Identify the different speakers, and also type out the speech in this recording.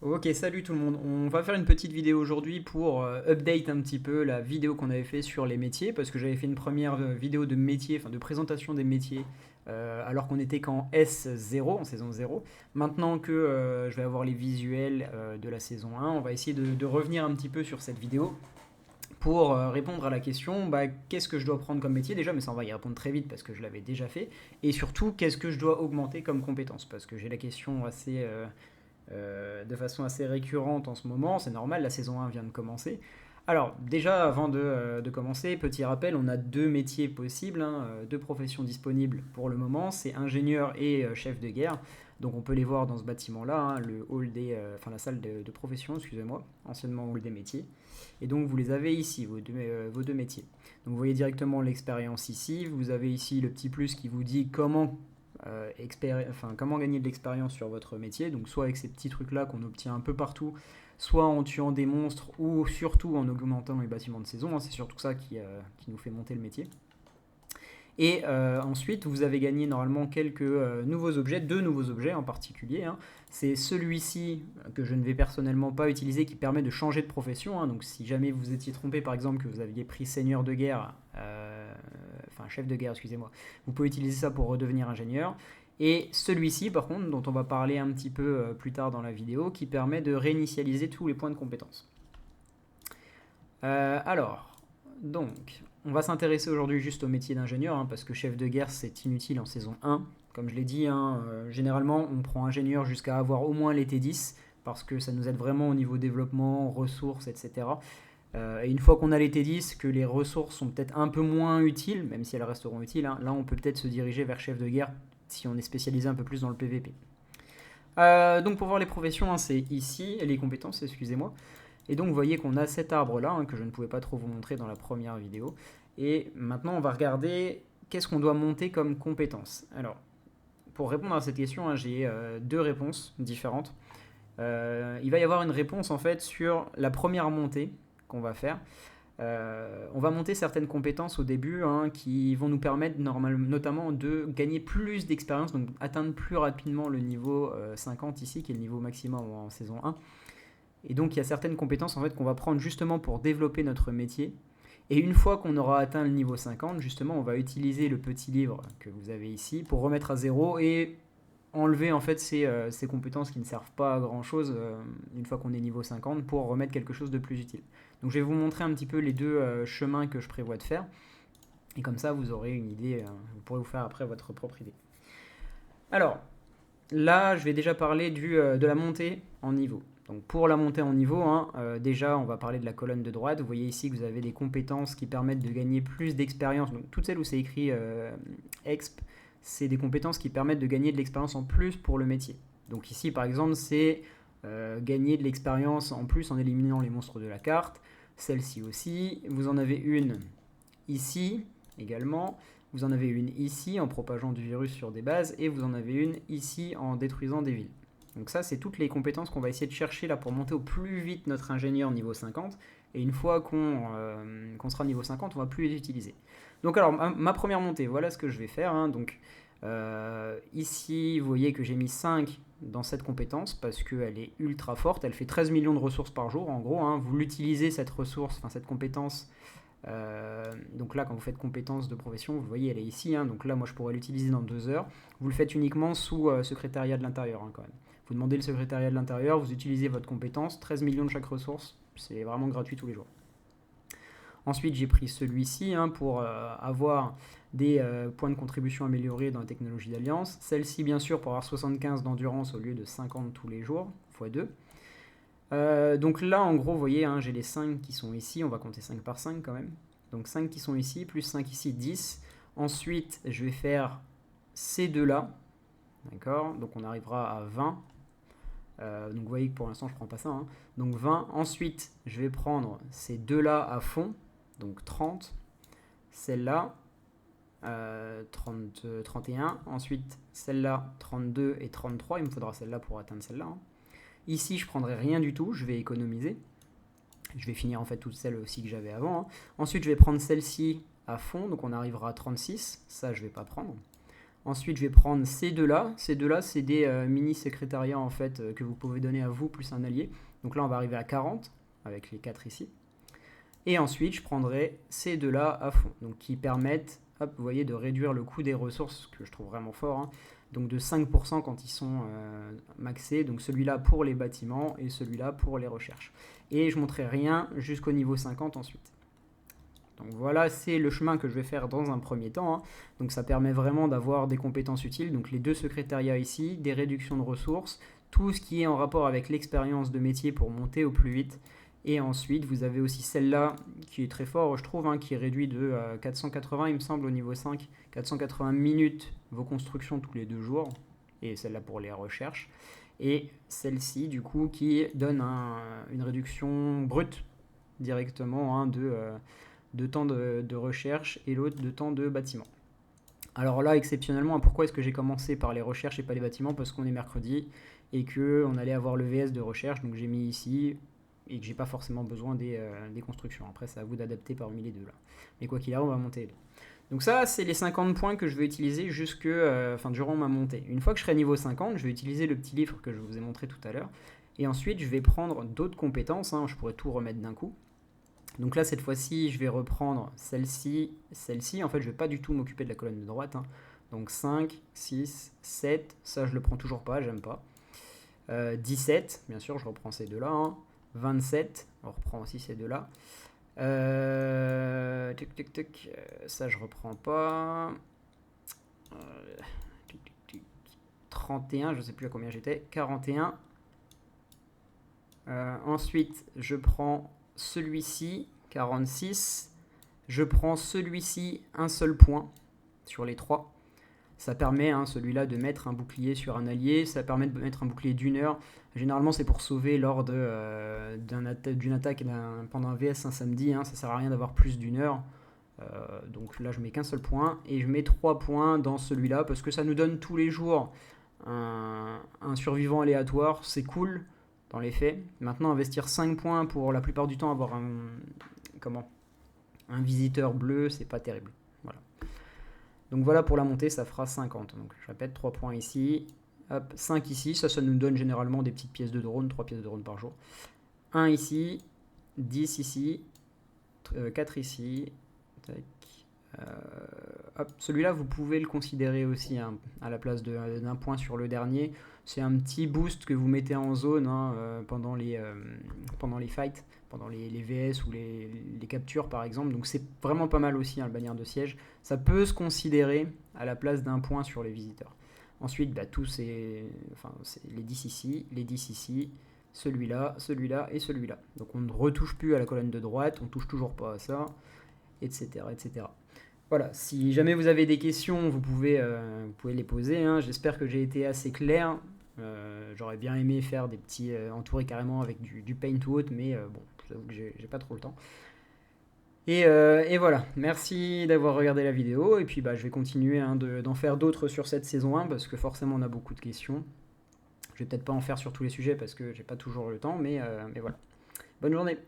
Speaker 1: Ok, salut tout le monde. On va faire une petite vidéo aujourd'hui pour update un petit peu la vidéo qu'on avait fait sur les métiers, parce que j'avais fait une première vidéo de métier, enfin de présentation des métiers, alors qu'on était qu'en S0, en saison 0. Maintenant que je vais avoir les visuels de la saison 1, on va essayer de revenir un petit peu sur cette vidéo pour répondre à la question bah, qu'est-ce que je dois prendre comme métier déjà, mais ça on va y répondre très vite parce que je l'avais déjà fait, et surtout qu'est-ce que je dois augmenter comme compétence, parce que j'ai la question de façon assez récurrente en ce moment, c'est normal, la saison 1 vient de commencer. Alors déjà, avant de commencer, petit rappel, on a deux métiers possibles, hein, deux professions disponibles pour le moment, c'est ingénieur et chef de guerre. Donc on peut les voir dans ce bâtiment-là, hein, le hall enfin la salle de profession, excusez-moi, anciennement hall des métiers. Et donc vous les avez ici, vos deux métiers. Donc vous voyez directement l'expérience ici, vous avez ici le petit plus qui vous dit comment gagner de l'expérience sur votre métier, donc soit avec ces petits trucs-là qu'on obtient un peu partout, soit en tuant des monstres, ou surtout en augmentant les bâtiments de saison, hein, c'est surtout ça qui nous fait monter le métier. Et ensuite, vous avez gagné normalement quelques nouveaux objets, deux nouveaux objets en particulier, hein. C'est celui-ci que je ne vais personnellement pas utiliser qui permet de changer de profession, hein. Donc si jamais vous étiez trompé, par exemple, que vous aviez pris seigneur de guerre, enfin chef de guerre, excusez-moi, vous pouvez utiliser ça pour redevenir ingénieur. Et celui-ci, par contre, dont on va parler un petit peu plus tard dans la vidéo, qui permet de réinitialiser tous les points de compétence. Alors, donc, on va s'intéresser aujourd'hui juste au métier d'ingénieur, hein, parce que chef de guerre, c'est inutile en saison 1. Comme je l'ai dit, hein, généralement, on prend ingénieur jusqu'à avoir au moins les T10, parce que ça nous aide vraiment au niveau développement, ressources, etc. Et une fois qu'on a les T10, que les ressources sont peut-être un peu moins utiles, même si elles resteront utiles, hein, là on peut peut-être se diriger vers chef de guerre si on est spécialisé un peu plus dans le PVP. Donc pour voir les professions, hein, c'est ici, les compétences, excusez-moi. Et donc vous voyez qu'on a cet arbre-là, hein, que je ne pouvais pas trop vous montrer dans la première vidéo. Et maintenant on va regarder qu'est-ce qu'on doit monter comme compétences. Alors, pour répondre à cette question, hein, j'ai deux réponses différentes. Il va y avoir une réponse en fait sur la première montée qu'on va faire. On va monter certaines compétences au début, hein, qui vont nous permettre notamment de gagner plus d'expérience, donc atteindre plus rapidement le niveau 50 ici, qui est le niveau maximum en saison 1. Et donc il y a certaines compétences en fait qu'on va prendre justement pour développer notre métier. Et une fois qu'on aura atteint le niveau 50, justement, on va utiliser le petit livre que vous avez ici pour remettre à zéro et enlever en fait ces compétences qui ne servent pas à grand chose une fois qu'on est niveau 50 pour remettre quelque chose de plus utile. Donc je vais vous montrer un petit peu les deux chemins que je prévois de faire. Et comme ça, vous aurez une idée, vous pourrez vous faire après votre propre idée. Alors, là, je vais déjà parler de la montée en niveau. Donc pour la montée en niveau, hein, déjà on va parler de la colonne de droite. Vous voyez ici que vous avez des compétences qui permettent de gagner plus d'expérience. Donc toutes celles où c'est écrit exp, c'est des compétences qui permettent de gagner de l'expérience en plus pour le métier. Donc ici par exemple c'est gagner de l'expérience en plus en éliminant les monstres de la carte. Celle-ci aussi. Vous en avez une ici également. Vous en avez une ici en propageant du virus sur des bases et vous en avez une ici en détruisant des villes. Donc ça, c'est toutes les compétences qu'on va essayer de chercher là pour monter au plus vite notre ingénieur niveau 50. Et une fois qu'on sera niveau 50, on va plus les utiliser. Donc alors, ma première montée, voilà ce que je vais faire, hein. Donc ici, vous voyez que j'ai mis 5 dans cette compétence parce qu'elle est ultra forte. Elle fait 13 millions de ressources par jour, en gros, hein. Vous l'utilisez, cette ressource, enfin cette compétence. Donc là, quand vous faites compétences de profession, vous voyez, elle est ici, hein. Donc là, moi, je pourrais l'utiliser dans 2 heures. Vous le faites uniquement sous secrétariat de l'intérieur, hein, quand même. Vous demandez le secrétariat de l'intérieur, vous utilisez votre compétence, 13 millions de chaque ressource, c'est vraiment gratuit tous les jours. Ensuite, j'ai pris celui-ci, hein, pour avoir des points de contribution améliorés dans la technologie d'alliance. Celle-ci, bien sûr, pour avoir 75 d'endurance au lieu de 50 tous les jours, x 2. Donc là, en gros, vous voyez, hein, j'ai les 5 qui sont ici. On va compter 5 par 5 quand même. Donc 5 qui sont ici, plus 5 ici, 10. Ensuite, je vais faire ces deux-là. D'accord. Donc on arrivera à 20. Donc vous voyez que pour l'instant, je ne prends pas ça, hein. Donc 20. Ensuite, je vais prendre ces deux-là à fond. Donc 30. Celle-là, 31. Ensuite, celle-là, 32 et 33. Il me faudra celle-là pour atteindre celle-là, hein. Ici, je ne prendrai rien du tout, je vais économiser. Je vais finir en fait toutes celles aussi que j'avais avant, hein. Ensuite, je vais prendre celle-ci à fond, donc on arrivera à 36. Ça, je ne vais pas prendre. Ensuite, je vais prendre ces deux-là. Ces deux-là, c'est des mini-secrétariats en fait que vous pouvez donner à vous plus un allié. Donc là, on va arriver à 40 avec les 4 ici. Et ensuite, je prendrai ces deux-là à fond, donc qui permettent, hop, vous voyez, de réduire le coût des ressources, que je trouve vraiment fort, hein. Donc de 5% quand ils sont maxés, donc celui-là pour les bâtiments et celui-là pour les recherches. Et je ne monterai rien jusqu'au niveau 50 ensuite. Donc voilà, c'est le chemin que je vais faire dans un premier temps, hein. Donc ça permet vraiment d'avoir des compétences utiles, donc les 2 secrétariats ici, des réductions de ressources, tout ce qui est en rapport avec l'expérience de métier pour monter au plus vite. Et ensuite, vous avez aussi celle-là qui est très fort, je trouve, hein, qui est réduit de 480, il me semble, au niveau 5. 480 minutes vos constructions tous les 2 jours. Et celle-là pour les recherches. Et celle-ci, du coup, qui donne une réduction brute directement, hein, de temps de recherche et l'autre de temps de bâtiment. Alors là, exceptionnellement, pourquoi est-ce que j'ai commencé par les recherches et pas les bâtiments? Parce qu'on est mercredi et qu'on allait avoir le VS de recherche, donc j'ai mis ici et que j'ai pas forcément besoin des constructions. Après, c'est à vous d'adapter parmi les deux là. Mais quoi qu'il arrive, on va monter les deux. Donc ça, c'est les 50 points que je vais utiliser durant ma montée. Une fois que je serai niveau 50, je vais utiliser le petit livre que je vous ai montré tout à l'heure. Et ensuite, je vais prendre d'autres compétences, hein, je pourrais tout remettre d'un coup. Donc là, cette fois-ci, je vais reprendre celle-ci, celle-ci. En fait, je ne vais pas du tout m'occuper de la colonne de droite, hein. Donc 5, 6, 7, ça je le prends toujours pas, j'aime pas. 17, bien sûr, je reprends ces deux-là, hein. 27, on reprend aussi ces deux-là. Ça je reprends pas. 31, je sais plus à combien j'étais. 41. Ensuite, je prends celui-ci, 46. Je prends celui-ci, un seul point sur les 3. Ça permet, hein, celui-là, de mettre un bouclier sur un allié. Ça permet de mettre un bouclier d'1 heure. Généralement, c'est pour sauver lors d'une attaque pendant un VS un samedi, hein. Ça sert à rien d'avoir plus d'1 heure. Donc là, je mets qu'un seul point. Et je mets 3 points dans celui-là parce que ça nous donne tous les jours un survivant aléatoire. C'est cool dans les faits. Maintenant, investir 5 points pour la plupart du temps avoir un visiteur bleu, c'est pas terrible. Voilà. Donc voilà, pour la montée, ça fera 50. Donc je répète, 3 points ici, hop, 5 ici. Ça nous donne généralement des petites pièces de drone, 3 pièces de drone par jour. 1 ici, 10 ici, 4 ici. Hop, celui-là, vous pouvez le considérer aussi, hein, à la place d'un point sur le dernier. C'est un petit boost que vous mettez en zone, hein, pendant les fights, pendant les VS ou les captures par exemple. Donc c'est vraiment pas mal aussi, hein, le bannière de siège. Ça peut se considérer à la place d'un point sur les visiteurs. Ensuite, c'est les 10 ici, les 10 ici, celui-là, celui-là et celui-là. Donc on ne retouche plus à la colonne de droite, on touche toujours pas à ça, etc. etc. Voilà, si jamais vous avez des questions, vous pouvez les poser, hein. J'espère que j'ai été assez clair. J'aurais bien aimé faire des petits entourés carrément avec du paint ou autre, mais bon, j'avoue que j'ai pas trop le temps. Et voilà, merci d'avoir regardé la vidéo, et puis je vais continuer, hein, d'en faire d'autres sur cette saison 1, parce que forcément on a beaucoup de questions. Je vais peut-être pas en faire sur tous les sujets, parce que j'ai pas toujours le temps, mais voilà. Bonne journée!